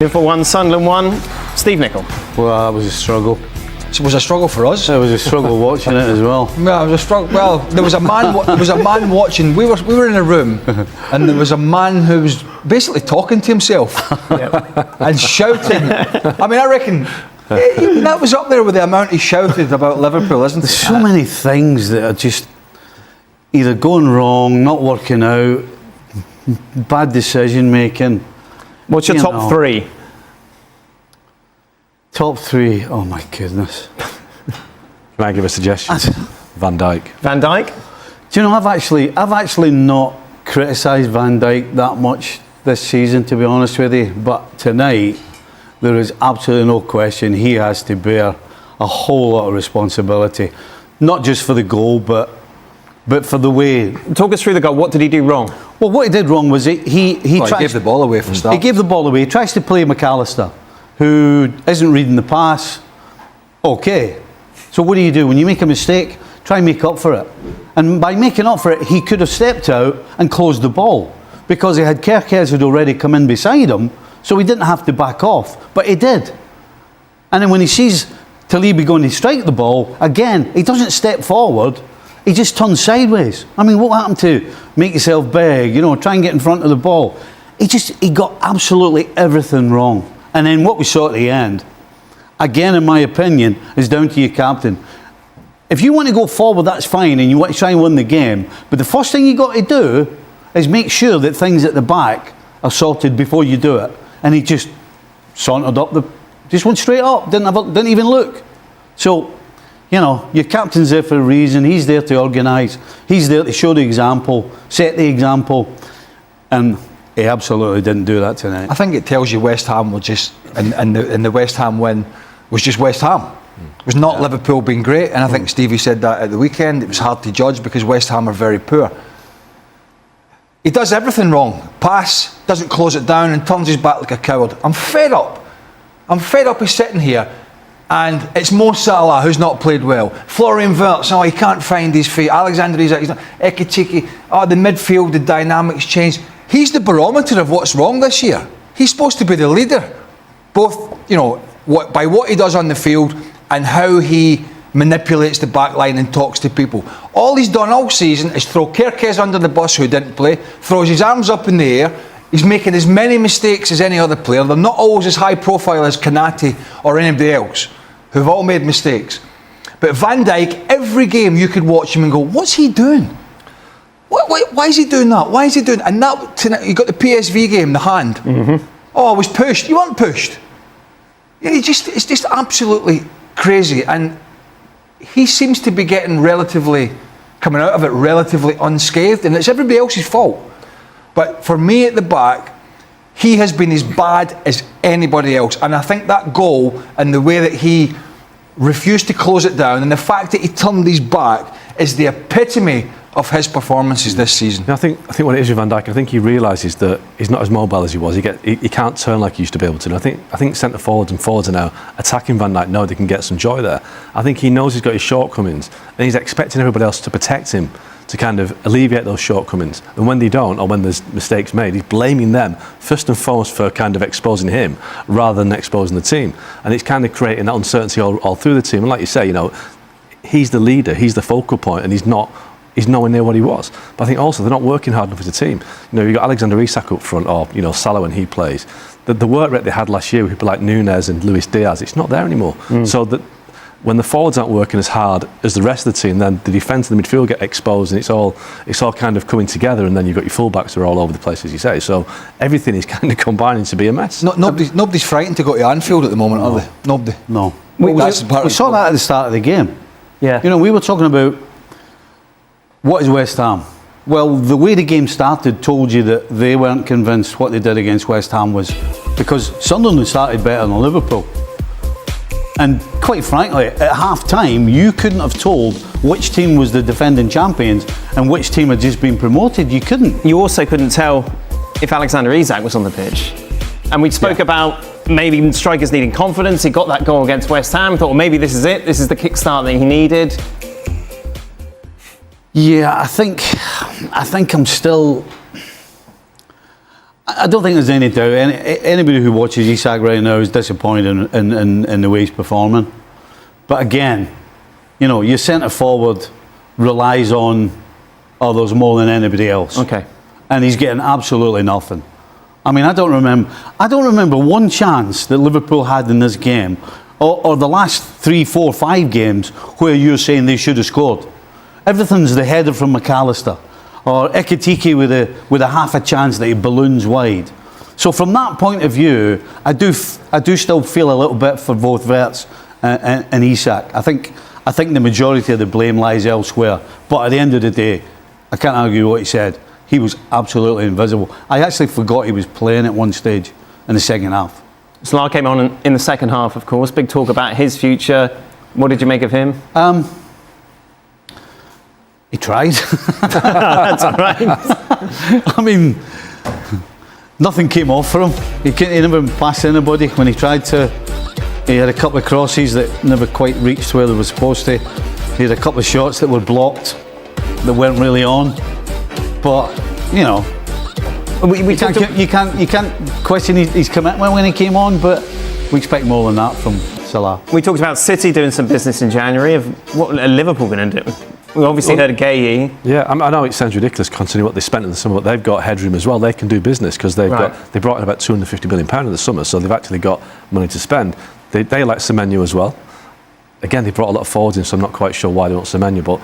Liverpool 1, Sunderland 1. Steve Nicol. Well, that was a struggle. It was a struggle for us. It was a struggle watching it as well. Yeah, it was a struggle. Well, there was a man. There was a man watching. We were in a room, and there was a man who was basically talking to himself and shouting. I mean, I reckon that was up there with the amount he shouted about Liverpool, isn't it? There's so many things that are just either going wrong, not working out, bad decision making. What's your top three? Top three, oh my goodness. Can I give a suggestion? Van Dijk. Van Dijk? Do you know, I've actually not criticised Van Dijk that much this season, to be honest with you. But tonight, there is absolutely no question he has to bear a whole lot of responsibility. Not just for the goal, but for the way. Talk us through the goal. What did he do wrong? Well, what he did wrong was he gave the ball away for start. He gave the ball away. He tries to play McAllister, who isn't reading the pass. Okay. So what do? When you make a mistake, try and make up for it. And by making up for it, he could have stepped out and closed the ball because he had Kerkez who'd already come in beside him, so he didn't have to back off. But he did. And then when he sees Talibi going to strike the ball, again, he doesn't step forward. He just turns sideways. I mean, what happened to make yourself big, try and get in front of the ball? He got absolutely everything wrong. And then what we saw at the end, again, in my opinion, is down to your captain. If you want to go forward, that's fine, and you want to try and win the game. But the first thing you got to do is make sure that things at the back are sorted before you do it. And he just sauntered up, just went straight up, didn't even look. So, your captain's there for a reason. He's there to organise. He's there to show the example, set the example, and he absolutely didn't do that tonight. I think it tells you West Ham were just, and the West Ham win was just West Ham. It was not Liverpool being great, and I think Stevie said that at the weekend. It was hard to judge because West Ham are very poor. He does everything wrong. Pass, doesn't close it down, and turns his back like a coward. I'm fed up. I'm fed up of sitting here. And it's Mo Salah who's not played well. Florian Wirtz, he can't find his feet. Alexander Isak, he's not. Ekitike, the midfield, the dynamics change. He's the barometer of what's wrong this year. He's supposed to be the leader, both by what he does on the field and how he manipulates the back line and talks to people. All he's done all season is throw Kerkez under the bus, who didn't play, throws his arms up in the air. He's making as many mistakes as any other player. They're not always as high profile as Kanate or anybody else, who've all made mistakes. But Van Dijk, every game you could watch him and go, what's he doing? Why is he doing that? Why is he doing? And that tonight, you got the PSV game, the hand. Mm-hmm. Oh, I was pushed. You weren't pushed. It's just absolutely crazy. And he seems to be coming out of it relatively unscathed, and it's everybody else's fault. But for me at the back, he has been as bad as anybody else. And I think that goal and the way that he refused to close it down and the fact that he turned his back is the epitome of his performances this season. I think what it is with Van Dijk, I think he realises that he's not as mobile as he was. He can't turn like he used to be able to. And I think centre forwards and forwards are now attacking Van Dijk. Know they can get some joy there. I think he knows he's got his shortcomings and he's expecting everybody else to protect him, to kind of alleviate those shortcomings. And when they don't, or when there's mistakes made, he's blaming them first and foremost for kind of exposing him rather than exposing the team. And it's kind of creating that uncertainty all through the team. And like you say, he's the leader, he's the focal point, and he's nowhere near what he was. But I think also they're not working hard enough as a team. You've got Alexander Isak up front, or Salah when he plays. The work rate they had last year with people like Núñez and Luis Diaz, it's not there anymore. So that when the forwards aren't working as hard as the rest of the team, then the defence and the midfield get exposed, and it's all kind of coming together, and then you've got your fullbacks who are all over the place, as you say. So everything is kind of combining to be a mess. Nobody's frightened to go to Anfield at the moment, are they? Nobody. No. We saw that at the start of the game. Yeah. We were talking about what is West Ham. Well, the way the game started told you that they weren't convinced what they did against West Ham was because Sunderland started better than Liverpool. And quite frankly, at half-time, you couldn't have told which team was the defending champions and which team had just been promoted. You couldn't. You also couldn't tell if Alexander Isak was on the pitch. And we spoke about maybe strikers needing confidence. He got that goal against West Ham, thought, well, maybe this is it. This is the kickstart that he needed. Yeah, I think I'm still... I don't think there's any doubt. Anybody who watches Isak right now is disappointed in the way he's performing. But again, you know, your centre forward relies on others more than anybody else. Okay. And he's getting absolutely nothing. I mean, I don't remember one chance that Liverpool had in this game, or the last 3, 4, 5 games where you're saying they should have scored. Everything's the header from McAllister, or Ekitike with a half a chance that he balloons wide. So from that point of view, I do still feel a little bit for both Wirtz and Isak. I think the majority of the blame lies elsewhere. But at the end of the day, I can't argue what he said. He was absolutely invisible. I actually forgot he was playing at one stage in the second half. Salah came on in the second half, of course. Big talk about his future. What did you make of him? He tried. That's all right. I mean, nothing came off for him. He never passed anybody when he tried to. He had a couple of crosses that never quite reached where they were supposed to. He had a couple of shots that were blocked, that weren't really on. But, you know, you can't question his commitment when he came on, but we expect more than that from Salah. We talked about City doing some business in January. What are Liverpool going to do? We obviously heard of Gueye. Yeah, I know it sounds ridiculous considering what they spent in the summer, but they've got headroom as well. They can do business because they brought in about £250 million in the summer, so they've actually got money to spend. They like Semenyo as well. Again, they brought a lot of forwards in, so I'm not quite sure why they want Semenyo, but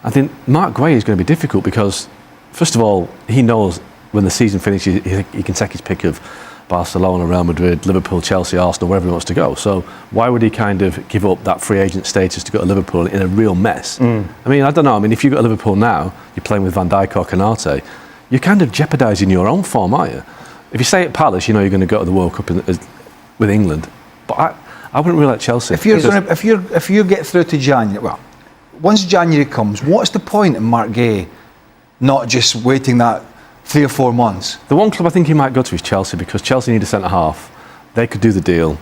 I think Mark Gueye is going to be difficult because, first of all, he knows when the season finishes, he can take his pick of Barcelona, Real Madrid, Liverpool, Chelsea, Arsenal, wherever he wants to go. So why would he kind of give up that free agent status to go to Liverpool in a real mess? I mean, I don't know. I mean, if you go to Liverpool now, you're playing with Van Dijk or Konate, you're kind of jeopardising your own form, aren't you? If you stay at Palace, you know you're going to go to the World Cup with England. But I wouldn't really like Chelsea. If you get through to January, well, once January comes, what's the point in Mark Gueye not just waiting that 3 or 4 months? The one club I think he might go to is Chelsea because Chelsea need a centre half. They could do the deal.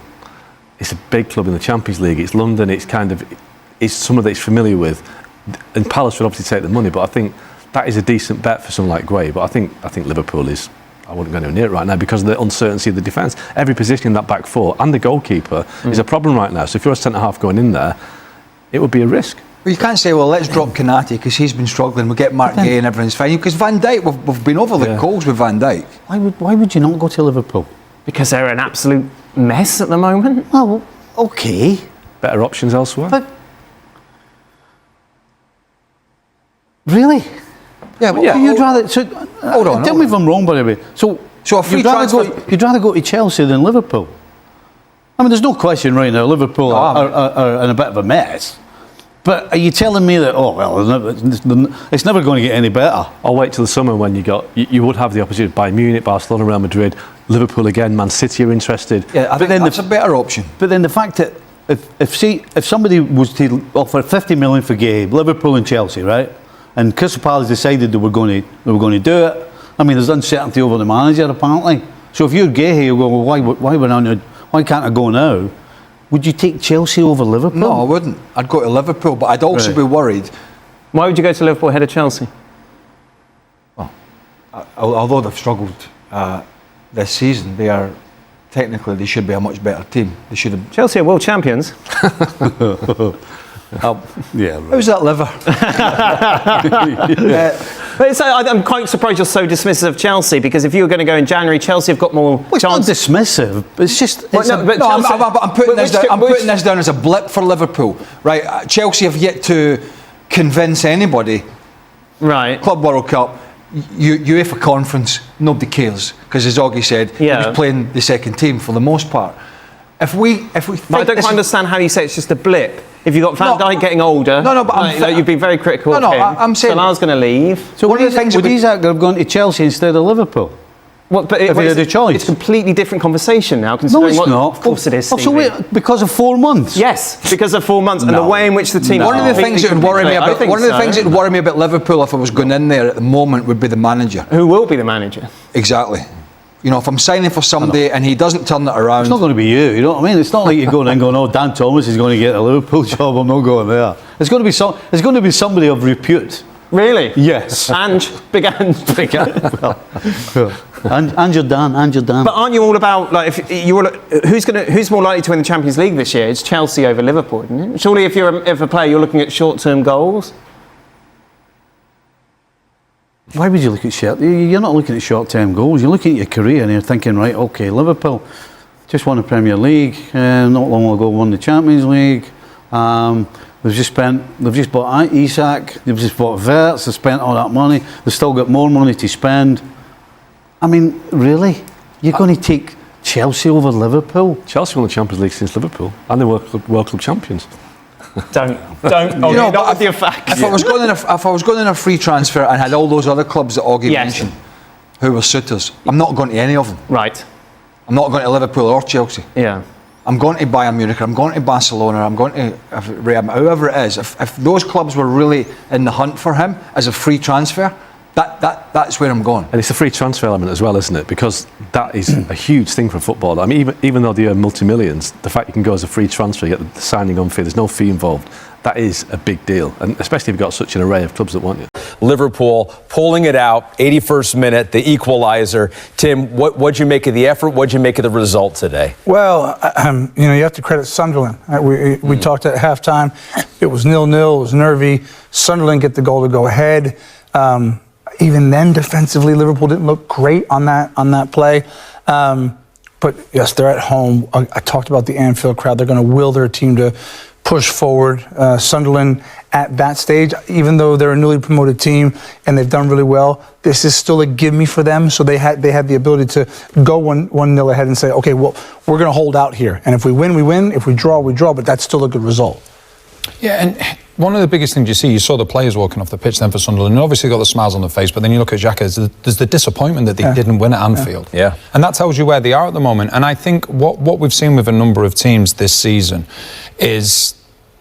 It's a big club in the Champions League. It's London. It's someone that he's familiar with. And Palace would obviously take the money, but I think that is a decent bet for someone like Gueye. But I think Liverpool is. I wouldn't go anywhere near it right now because of the uncertainty of the defence. Every position in that back four and the goalkeeper is a problem right now. So if you're a centre half going in there, it would be a risk. Well, you can't say, well, let's drop Konate because he's been struggling. We'll get Mark Gueye and everything's fine. Because Van Dijk, we've been over the coals with Van Dijk. Why would you not go to Liverpool? Because they're an absolute mess at the moment. Well, okay. Better options elsewhere. But really? Yeah, but You'd rather. So, hold on. Tell me if I'm wrong, by the way. So a free transfer. You'd rather go to Chelsea than Liverpool. I mean, there's no question right now. Liverpool are in a bit of a mess. But are you telling me that? Oh well, it's never going to get any better. I'll wait till the summer when you would have the opportunity to buy Munich, Barcelona, Real Madrid, Liverpool again, Man City are interested. Yeah, I think that's a better option. But then the fact that if somebody was to offer 50 million for Gueye, Liverpool and Chelsea, right? And Crystal Palace decided they were going to do it. I mean, there's uncertainty over the manager apparently. So if you're Gueye, you go, well, why can't I go now? Would you take Chelsea over Liverpool? No, I wouldn't. I'd go to Liverpool, but I'd also be worried. Why would you go to Liverpool ahead of Chelsea? Well, although they've struggled this season, they should be a much better team. They should have. Chelsea are world champions. Yeah. Right. How's that liver? But I'm quite surprised you're so dismissive of Chelsea because if you were going to go in January, Chelsea have got more. Well, it's not dismissive. It's just. I'm putting this down as a blip for Liverpool. Right, Chelsea have yet to convince anybody. Right. Club World Cup, UEFA Conference, nobody cares because, as Augie said, he was playing the second team for the most part. If we but I don't quite understand how you say it's just a blip. If you've got Van Dijk getting older, you've been very critical of him. I'm saying Salah's going to leave. So would Isak have gone to Chelsea instead of Liverpool? But if he had a choice, it's a completely different conversation now. No, it's not. Of course it is. So wait, because of 4 months? Yes, because of 4 months and the way in which the team. One of the things that would worry me about Liverpool if I was going in there at the moment would be the manager. Who will be the manager? Exactly. You know, if I'm signing for somebody and he doesn't turn it around... It's not going to be you know what I mean? It's not like you're going in going, oh, Dan Thomas is going to get a Liverpool job, I'm not going there. It's going to be somebody of repute. Really? Yes. And big and Well, and you're done. And you're done. But aren't you all about, like, if you were, who's more likely to win the Champions League this year? It's Chelsea over Liverpool, isn't it? Surely, if you're a player, you're looking at short-term goals. Why would you look at short? You're not looking at short-term goals. You're looking at your career and you're thinking, right, okay, Liverpool just won the Premier League. Not long ago, won the Champions League. They've just bought Isak. They've just bought Verts. They've spent all that money. They've still got more money to spend. I mean, really, you're going to take Chelsea over Liverpool? Chelsea won the Champions League since Liverpool, and they were World Club champions. Don't. Not with your facts. If I was going in a free transfer and had all those other clubs that Augie mentioned, who were suitors, I'm not going to any of them. Right. I'm not going to Liverpool or Chelsea. Yeah. I'm going to Bayern Munich, I'm going to Barcelona, I'm going to Real, whoever it is. If those clubs were really in the hunt for him as a free transfer, that's where I'm going. And it's a free transfer element as well, isn't it? Because that is a huge thing for football. I mean, even though they earn multi-millions, the fact you can go as a free transfer, you get the signing on fee, there's no fee involved, that is a big deal. And especially if you've got such an array of clubs that want you. Liverpool pulling it out, 81st minute, the equalizer. Tim, what'd you make of the effort? What'd you make of the result today? Well, you have to credit Sunderland. We talked at halftime. It was 0-0. It was nervy. Sunderland get the goal to go ahead. Even then, defensively, Liverpool didn't look great on that play. But yes, they're at home. I talked about the Anfield crowd. They're going to will their team to push forward. Sunderland at that stage, even though they're a newly promoted team and they've done really well, this is still a give me for them. So they had the ability to go 1-0 ahead and say, okay, well, we're going to hold out here. And if we win, we win. If we draw, we draw. But that's still a good result. Yeah, and one of the biggest things you saw the players walking off the pitch then for Sunderland, and obviously got the smiles on their face, but then you look at Xhaka, there's the disappointment that they didn't win at Anfield. Yeah. And that tells you where they are at the moment. And I think what we've seen with a number of teams this season is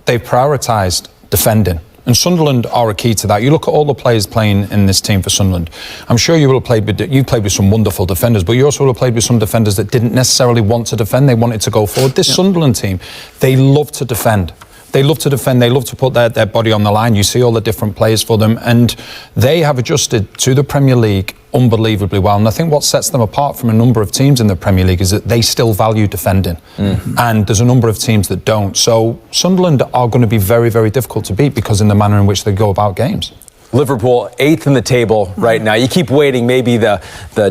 they've prioritised defending. And Sunderland are a key to that. You look at all the players playing in this team for Sunderland. I'm sure you played with some wonderful defenders, but you also would have played with some defenders that didn't necessarily want to defend. They wanted to go forward. This Sunderland team, they love to defend. They love to defend. They love to put their body on the line. You see all the different players for them. And they have adjusted to the Premier League unbelievably well. And I think what sets them apart from a number of teams in the Premier League is that they still value defending. And there's a number of teams that don't. So Sunderland are going to be very, very difficult to beat because in the manner in which they go about games. Liverpool 8th in the table right now. You keep waiting. Maybe the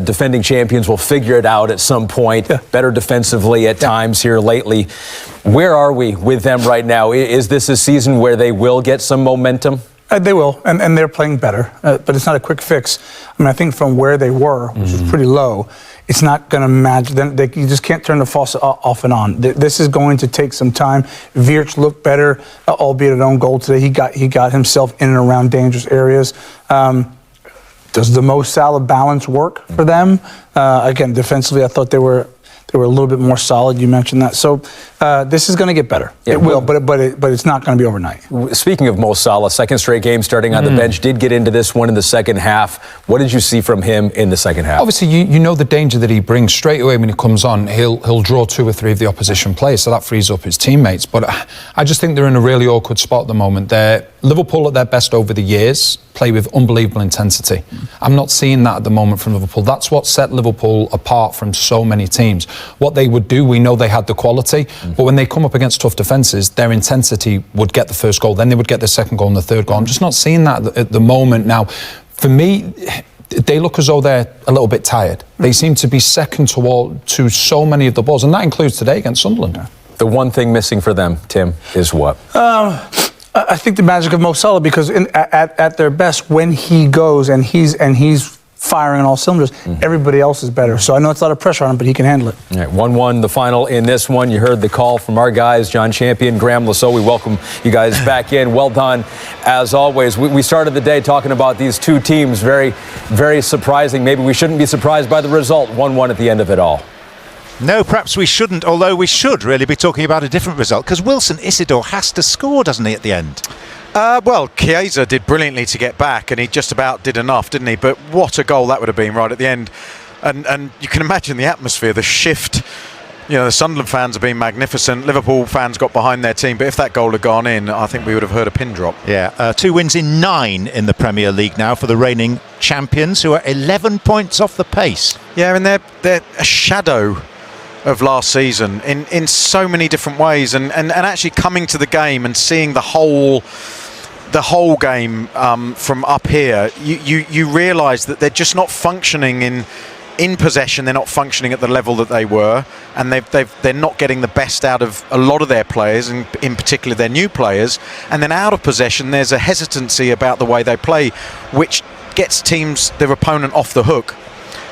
defending champions will figure it out at some point. Better defensively at times here lately. Where are we with them right now? Is this a season where they will get some momentum? They will, and they're playing better. But it's not a quick fix. I mean, I think from where they were, which was pretty low, it's not going to match. You just can't turn the faucet off and on. This is going to take some time. Virch looked better, albeit at own goal today. He got himself in and around dangerous areas. Does the Mo Salah balance work for them? Again, defensively, I thought they were a little bit more solid. You mentioned that. So this is going to get better. It will, but it's not going to be overnight. Speaking of Mo Salah, second straight game starting on the bench, did get into this one in the second half. What did you see from him in the second half? Obviously, you know the danger that he brings straight away when he comes on. He'll draw 2 or 3 of the opposition players, so that frees up his teammates. But I just think they're in a really awkward spot at the moment. Liverpool at their best over the years play with unbelievable intensity. I'm not seeing that at the moment from Liverpool. That's what set Liverpool apart from so many teams. What they would do, we know they had the quality, but when they come up against tough defences, their intensity would get the first goal, then they would get the second goal and the third goal. I'm just not seeing that at the moment now. For me, they look as though they're a little bit tired. They seem to be second to so many of the balls, and that includes today against Sunderland. The one thing missing for them, Tim, is what? I think the magic of Mo Salah, because at their best, when he goes and he's firing on all cylinders, everybody else is better. So I know it's a lot of pressure on him, but he can handle it. All right, 1-1 the final in this one. You heard the call from our guys, John Champion, Graham Lasso. We welcome you guys back in. Well done, as always. We started the day talking about these two teams. Very, very surprising. Maybe we shouldn't be surprised by the result. 1-1 at the end of it all. No, perhaps we shouldn't, although we should really be talking about a different result, because Wilson Isidore has to score, doesn't he, at the end? Well, Chiesa did brilliantly to get back, and he just about did enough, didn't he? But what a goal that would have been right at the end. And you can imagine the atmosphere, the shift You know, the Sunderland fans have been magnificent. Liverpool fans got behind their team, but if that goal had gone in, I think we would have heard a pin drop. Yeah, 2 wins in 9 in the Premier League now for the reigning champions, who are 11 points off the pace. Yeah, and they're a shadow of last season in so many different ways, and actually coming to the game and seeing the whole game from up here, you realise that they're just not functioning in possession. They're not functioning at the level that they were, and they're not getting the best out of a lot of their players, and in particular their new players. And then out of possession, there's a hesitancy about the way they play, which gets their opponent off the hook.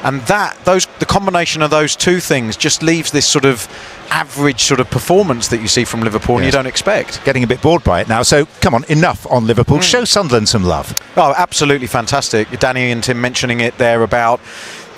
And the combination of those two things just leaves this sort of average sort of performance that you see from Liverpool, and you don't expect. Getting a bit bored by it now. So come on, enough on Liverpool. Show Sunderland some love. Oh, absolutely fantastic. Danny and Tim mentioning it there about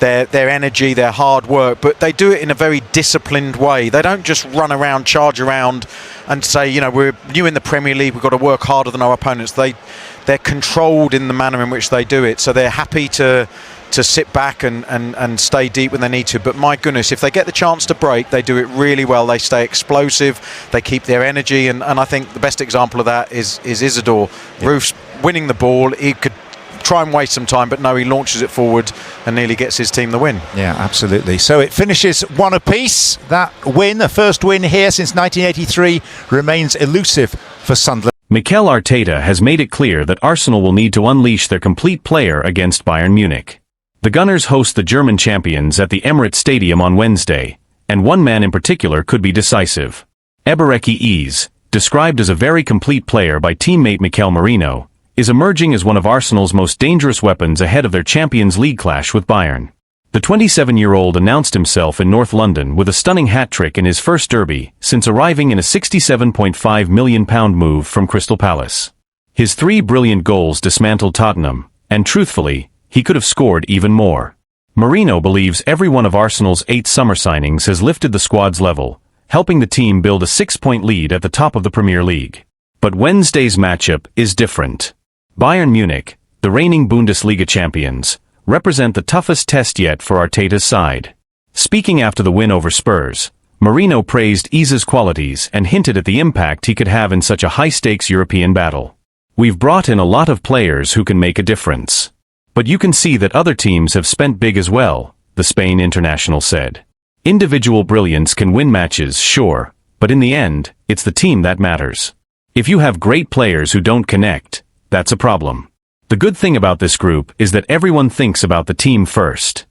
their energy, their hard work, but they do it in a very disciplined way. They don't just run around, charge around and say, you know, we're new in the Premier League, we've got to work harder than our opponents. They're controlled in the manner in which they do it, so they're happy to sit back and stay deep when they need to. But my goodness, if they get the chance to break, they do it really well. They stay explosive, they keep their energy, and I think the best example of that is Isidore. Yeah. Roof's winning the ball. He could try and waste some time, but no, he launches it forward and nearly gets his team the win. Yeah, absolutely. So it finishes 1 apiece. That win, the first win here since 1983, remains elusive for Sunderland. Mikel Arteta has made it clear that Arsenal will need to unleash their complete player against Bayern Munich. The Gunners host the German champions at the Emirates Stadium on Wednesday, and one man in particular could be decisive. Ebereki Eze, described as a very complete player by teammate Mikel Merino, is emerging as one of Arsenal's most dangerous weapons ahead of their Champions League clash with Bayern. The 27-year-old announced himself in North London with a stunning hat-trick in his first derby since arriving in a £67.5 million move from Crystal Palace. His 3 brilliant goals dismantled Tottenham, and truthfully, he could have scored even more. Merino believes every one of Arsenal's 8 summer signings has lifted the squad's level, helping the team build a 6-point lead at the top of the Premier League. But Wednesday's matchup is different. Bayern Munich, the reigning Bundesliga champions, represent the toughest test yet for Arteta's side. Speaking after the win over Spurs, Merino praised Eze's qualities and hinted at the impact he could have in such a high-stakes European battle. "We've brought in a lot of players who can make a difference. But you can see that other teams have spent big as well," the Spain international said. "Individual brilliance can win matches, sure, but in the end, it's the team that matters. If you have great players who don't connect, that's a problem. The good thing about this group is that everyone thinks about the team first."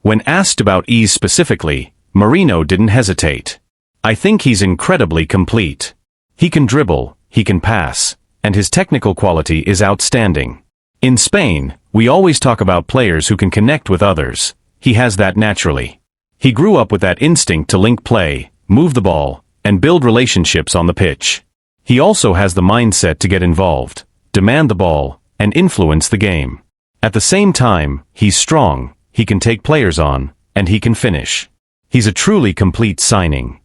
When asked about Eze specifically, Merino didn't hesitate. "I think he's incredibly complete. He can dribble, he can pass, and his technical quality is outstanding. In Spain, we always talk about players who can connect with others. He has that naturally. He grew up with that instinct to link play, move the ball, and build relationships on the pitch. He also has the mindset to get involved, demand the ball, and influence the game. At the same time, he's strong, he can take players on, and he can finish. He's a truly complete signing."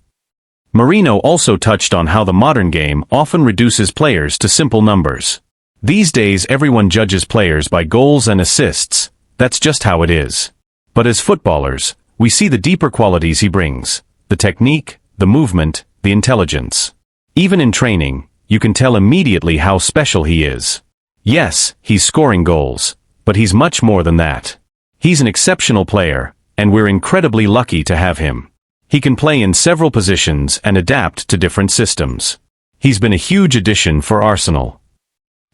Merino also touched on how the modern game often reduces players to simple numbers. "These days everyone judges players by goals and assists, that's just how it is. But as footballers, we see the deeper qualities he brings, the technique, the movement, the intelligence. Even in training, you can tell immediately how special he is. Yes, he's scoring goals, but he's much more than that. He's an exceptional player, and we're incredibly lucky to have him. He can play in several positions and adapt to different systems. He's been a huge addition for Arsenal."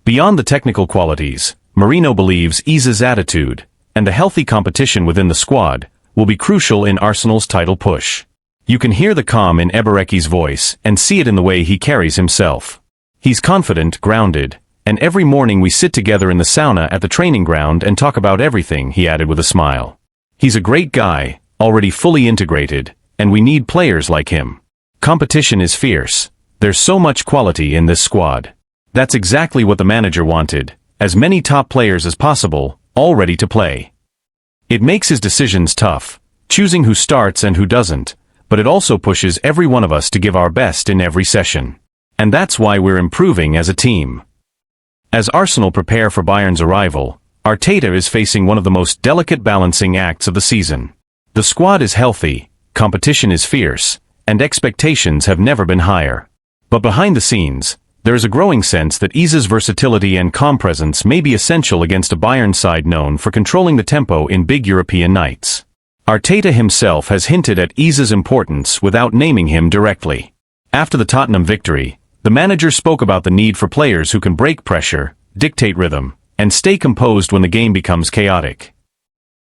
Beyond the technical qualities, Merino believes Eze's attitude, and the healthy competition within the squad, will be crucial in Arsenal's title push. You can hear the calm in Ebereki's voice and see it in the way he carries himself. He's confident, grounded, and every morning we sit together in the sauna at the training ground and talk about everything, he added with a smile. He's a great guy, already fully integrated, and we need players like him. Competition is fierce. There's so much quality in this squad. That's exactly what the manager wanted, as many top players as possible, all ready to play. It makes his decisions tough, choosing who starts and who doesn't, but it also pushes every one of us to give our best in every session. And that's why we're improving as a team. As Arsenal prepare for Bayern's arrival, Arteta is facing one of the most delicate balancing acts of the season. The squad is healthy, competition is fierce, and expectations have never been higher. But behind the scenes, there is a growing sense that Iza's versatility and calm presence may be essential against a Bayern side known for controlling the tempo in big European nights. Arteta himself has hinted at Iza's importance without naming him directly. After the Tottenham victory, the manager spoke about the need for players who can break pressure, dictate rhythm, and stay composed when the game becomes chaotic.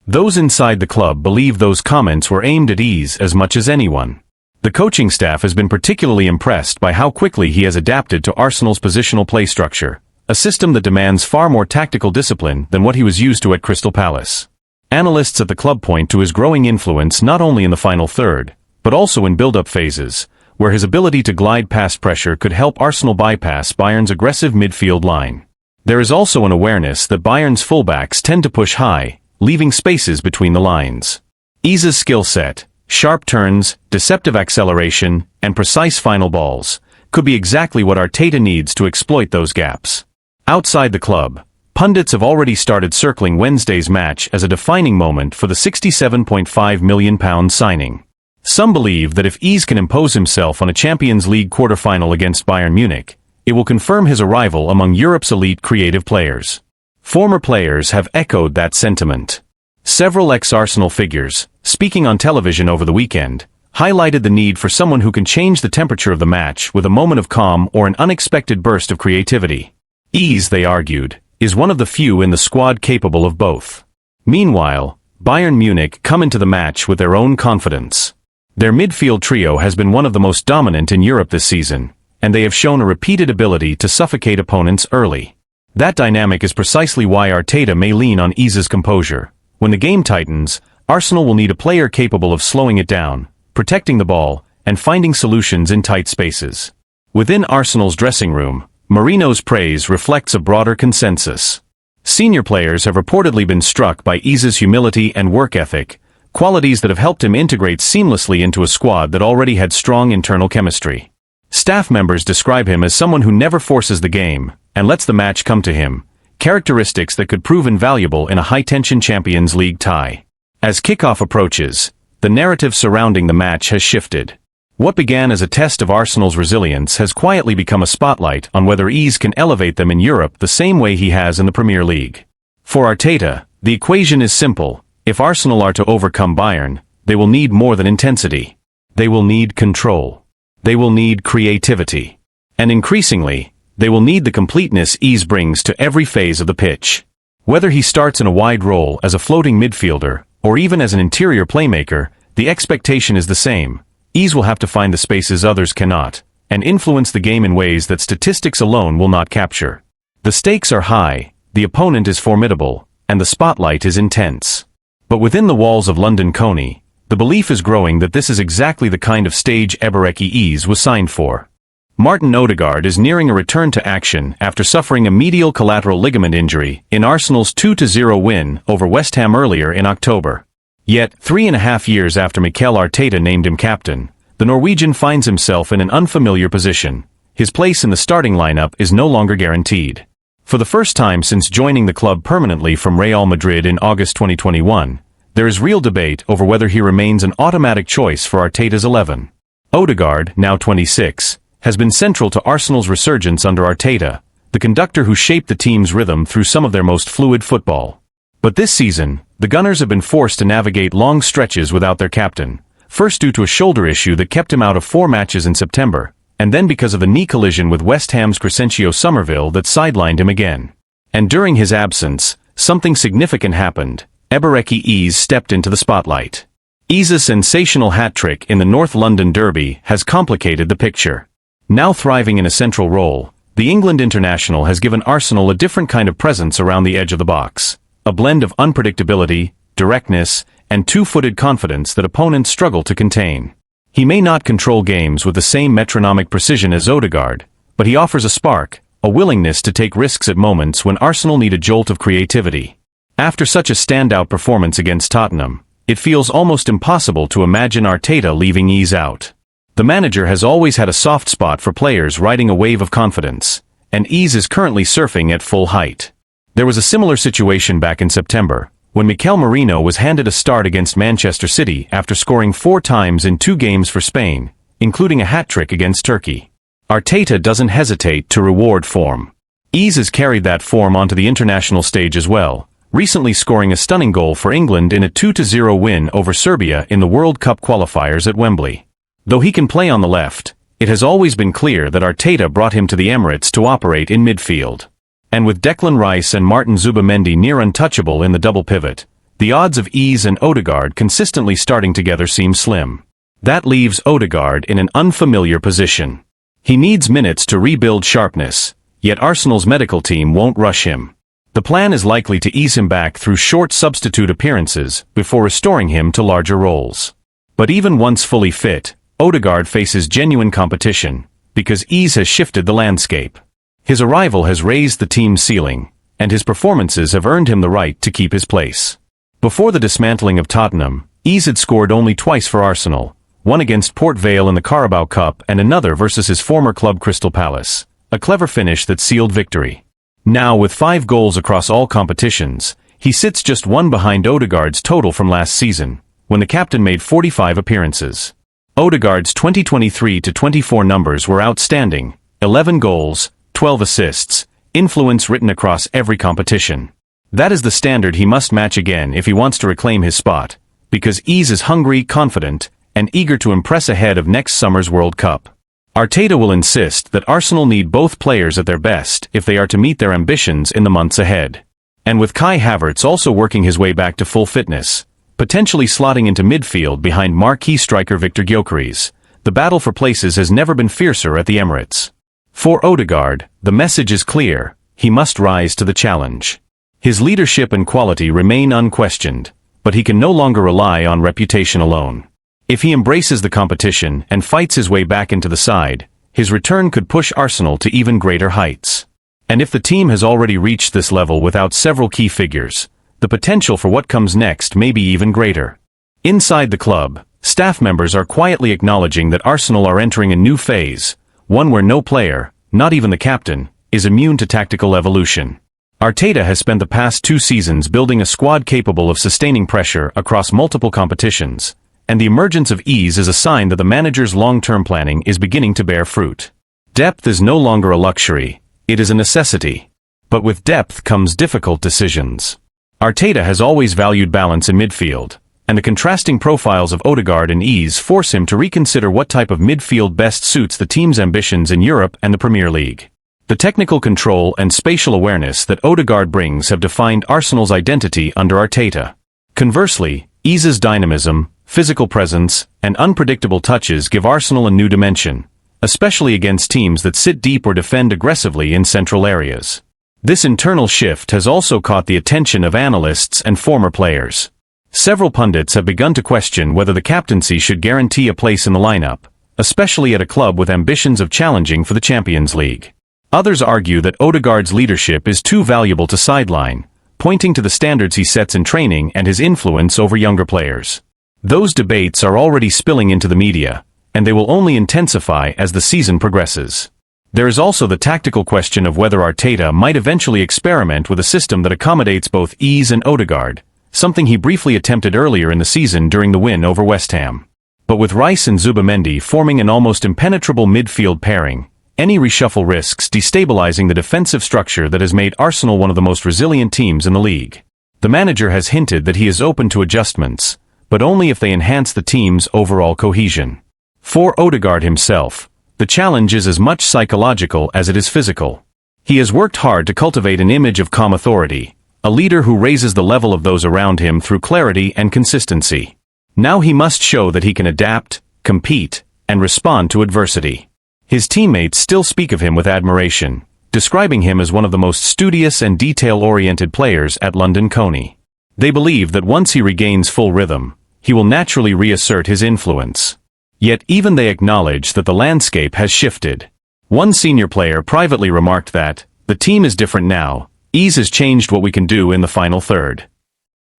Those inside the club believe those comments were aimed at Iza as much as anyone. The coaching staff has been particularly impressed by how quickly he has adapted to Arsenal's positional play structure, a system that demands far more tactical discipline than what he was used to at Crystal Palace. Analysts at the club point to his growing influence not only in the final third, but also in build-up phases, where his ability to glide past pressure could help Arsenal bypass Bayern's aggressive midfield line. There is also an awareness that Bayern's fullbacks tend to push high, leaving spaces between the lines. Iza's skill set, sharp turns, deceptive acceleration, and precise final balls, could be exactly what Arteta needs to exploit those gaps. Outside the club, pundits have already started circling Wednesday's match as a defining moment for the £67.5 million signing. Some believe that if Iza can impose himself on a Champions League quarter-final against Bayern Munich, it will confirm his arrival among Europe's elite creative players. Former players have echoed that sentiment. Several ex-Arsenal figures, speaking on television over the weekend, highlighted the need for someone who can change the temperature of the match with a moment of calm or an unexpected burst of creativity. Iza, they argued, is one of the few in the squad capable of both. Meanwhile, Bayern Munich come into the match with their own confidence. Their midfield trio has been one of the most dominant in Europe this season, and they have shown a repeated ability to suffocate opponents early. That dynamic is precisely why Arteta may lean on Iza's composure. When the game tightens, Arsenal will need a player capable of slowing it down, protecting the ball, and finding solutions in tight spaces. Within Arsenal's dressing room, Mourinho's praise reflects a broader consensus. Senior players have reportedly been struck by Iza's humility and work ethic, qualities that have helped him integrate seamlessly into a squad that already had strong internal chemistry. Staff members describe him as someone who never forces the game, and lets the match come to him, characteristics that could prove invaluable in a high-tension Champions League tie. As kickoff approaches, the narrative surrounding the match has shifted. What began as a test of Arsenal's resilience has quietly become a spotlight on whether Iza can elevate them in Europe the same way he has in the Premier League. For Arteta, the equation is simple. If Arsenal are to overcome Bayern, they will need more than intensity. They will need control. They will need creativity. And increasingly, they will need the completeness Iza brings to every phase of the pitch. Whether he starts in a wide role as a floating midfielder, or even as an interior playmaker, the expectation is the same. Iza will have to find the spaces others cannot, and influence the game in ways that statistics alone will not capture. The stakes are high, the opponent is formidable, and the spotlight is intense. But within the walls of London Coney, the belief is growing that this is exactly the kind of stage Ebereki Iza was signed for. Martin Odegaard is nearing a return to action after suffering a medial collateral ligament injury in Arsenal's 2-0 win over West Ham earlier in October. Yet, 3.5 years after Mikel Arteta named him captain, the Norwegian finds himself in an unfamiliar position. His place in the starting lineup is no longer guaranteed. For the first time since joining the club permanently from Real Madrid in August 2021, there is real debate over whether he remains an automatic choice for Arteta's 11. Odegaard, now 26, has been central to Arsenal's resurgence under Arteta, the conductor who shaped the team's rhythm through some of their most fluid football. But this season, the Gunners have been forced to navigate long stretches without their captain, first due to a shoulder issue that kept him out of 4 matches in September, and then because of a knee collision with West Ham's Crescencio Somerville that sidelined him again. And during his absence, something significant happened. Ebereki Iza stepped into the spotlight. Iza's sensational hat-trick in the North London Derby has complicated the picture. Now thriving in a central role, the England international has given Arsenal a different kind of presence around the edge of the box. A blend of unpredictability, directness, and two-footed confidence that opponents struggle to contain. He may not control games with the same metronomic precision as Odegaard, but he offers a spark, a willingness to take risks at moments when Arsenal need a jolt of creativity. After such a standout performance against Tottenham, it feels almost impossible to imagine Arteta leaving Iza out. The manager has always had a soft spot for players riding a wave of confidence, and Iza is currently surfing at full height. There was a similar situation back in September, when Mikel Merino was handed a start against Manchester City after scoring 4 times in 2 games for Spain, including a hat-trick against Turkey. Arteta doesn't hesitate to reward form. Ease has carried that form onto the international stage as well, recently scoring a stunning goal for England in a 2-0 win over Serbia in the World Cup qualifiers at Wembley. Though he can play on the left, it has always been clear that Arteta brought him to the Emirates to operate in midfield. And with Declan Rice and Martin Zubamendi near untouchable in the double pivot, the odds of Ease and Odegaard consistently starting together seem slim. That leaves Odegaard in an unfamiliar position. He needs minutes to rebuild sharpness, yet Arsenal's medical team won't rush him. The plan is likely to ease him back through short substitute appearances before restoring him to larger roles. But even once fully fit, Odegaard faces genuine competition, because Ease has shifted the landscape. His arrival has raised the team's ceiling, and his performances have earned him the right to keep his place. Before the dismantling of Tottenham, Ease had scored only twice for Arsenal, one against Port Vale in the Carabao Cup and another versus his former club Crystal Palace, a clever finish that sealed victory. Now, with 5 goals across all competitions, he sits just 1 behind Odegaard's total from last season, when the captain made 45 appearances. Odegaard's 2023-24 numbers were outstanding: 11 goals, 12 assists, influence written across every competition. That is the standard he must match again if he wants to reclaim his spot, because Ease is hungry, confident, and eager to impress ahead of next summer's World Cup. Arteta will insist that Arsenal need both players at their best if they are to meet their ambitions in the months ahead. And with Kai Havertz also working his way back to full fitness, potentially slotting into midfield behind marquee striker Victor Gyökeres, the battle for places has never been fiercer at the Emirates. For Odegaard, the message is clear: he must rise to the challenge. His leadership and quality remain unquestioned, but he can no longer rely on reputation alone. If he embraces the competition and fights his way back into the side, his return could push Arsenal to even greater heights. And if the team has already reached this level without several key figures, the potential for what comes next may be even greater. Inside the club, staff members are quietly acknowledging that Arsenal are entering a new phase, one where no player, not even the captain, is immune to tactical evolution. Arteta has spent the past 2 seasons building a squad capable of sustaining pressure across multiple competitions, and the emergence of Ease is a sign that the manager's long-term planning is beginning to bear fruit. Depth is no longer a luxury, it is a necessity. But with depth comes difficult decisions. Arteta has always valued balance in midfield, and the contrasting profiles of Odegaard and Ease force him to reconsider what type of midfield best suits the team's ambitions in Europe and the Premier League. The technical control and spatial awareness that Odegaard brings have defined Arsenal's identity under Arteta. Conversely, Ease's dynamism, physical presence, and unpredictable touches give Arsenal a new dimension, especially against teams that sit deep or defend aggressively in central areas. This internal shift has also caught the attention of analysts and former players. Several pundits have begun to question whether the captaincy should guarantee a place in the lineup, especially at a club with ambitions of challenging for the Champions League. Others argue that Odegaard's leadership is too valuable to sideline, pointing to the standards he sets in training and his influence over younger players. Those debates are already spilling into the media, and they will only intensify as the season progresses. There is also the tactical question of whether Arteta might eventually experiment with a system that accommodates both Ease and Odegaard, something he briefly attempted earlier in the season during the win over West Ham. But with Rice and Zubamendi forming an almost impenetrable midfield pairing, any reshuffle risks destabilizing the defensive structure that has made Arsenal one of the most resilient teams in the league. The manager has hinted that he is open to adjustments, but only if they enhance the team's overall cohesion. For Odegaard himself, the challenge is as much psychological as it is physical. He has worked hard to cultivate an image of calm authority, a leader who raises the level of those around him through clarity and consistency. Now he must show that he can adapt, compete, and respond to adversity. His teammates still speak of him with admiration, describing him as one of the most studious and detail-oriented players at London Coney. They believe that once he regains full rhythm, he will naturally reassert his influence. Yet even they acknowledge that the landscape has shifted. One senior player privately remarked that, "The team is different now, Ease has changed what we can do in the final third."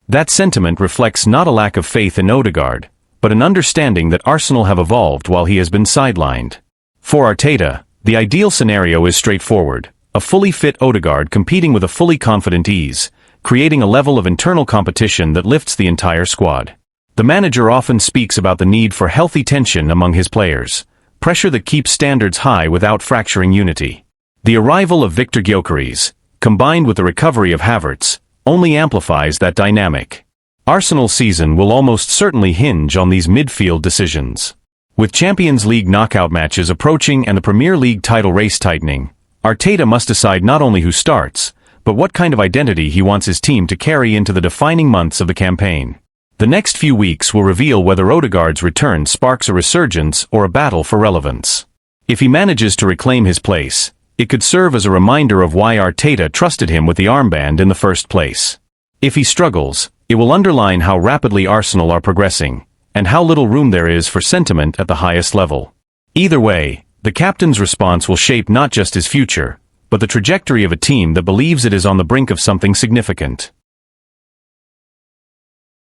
That sentiment reflects not a lack of faith in Odegaard, but an understanding that Arsenal have evolved while he has been sidelined. For Arteta, the ideal scenario is straightforward: a fully fit Odegaard competing with a fully confident Ease, creating a level of internal competition that lifts the entire squad. The manager often speaks about the need for healthy tension among his players, pressure that keeps standards high without fracturing unity. The arrival of Victor Gyökeres, combined with the recovery of Havertz, only amplifies that dynamic. Arsenal's season will almost certainly hinge on these midfield decisions. With Champions League knockout matches approaching and the Premier League title race tightening, Arteta must decide not only who starts, but what kind of identity he wants his team to carry into the defining months of the campaign. The next few weeks will reveal whether Odegaard's return sparks a resurgence or a battle for relevance. If he manages to reclaim his place, it could serve as a reminder of why Arteta trusted him with the armband in the first place. If he struggles, it will underline how rapidly Arsenal are progressing, and how little room there is for sentiment at the highest level. Either way, the captain's response will shape not just his future, but the trajectory of a team that believes it is on the brink of something significant.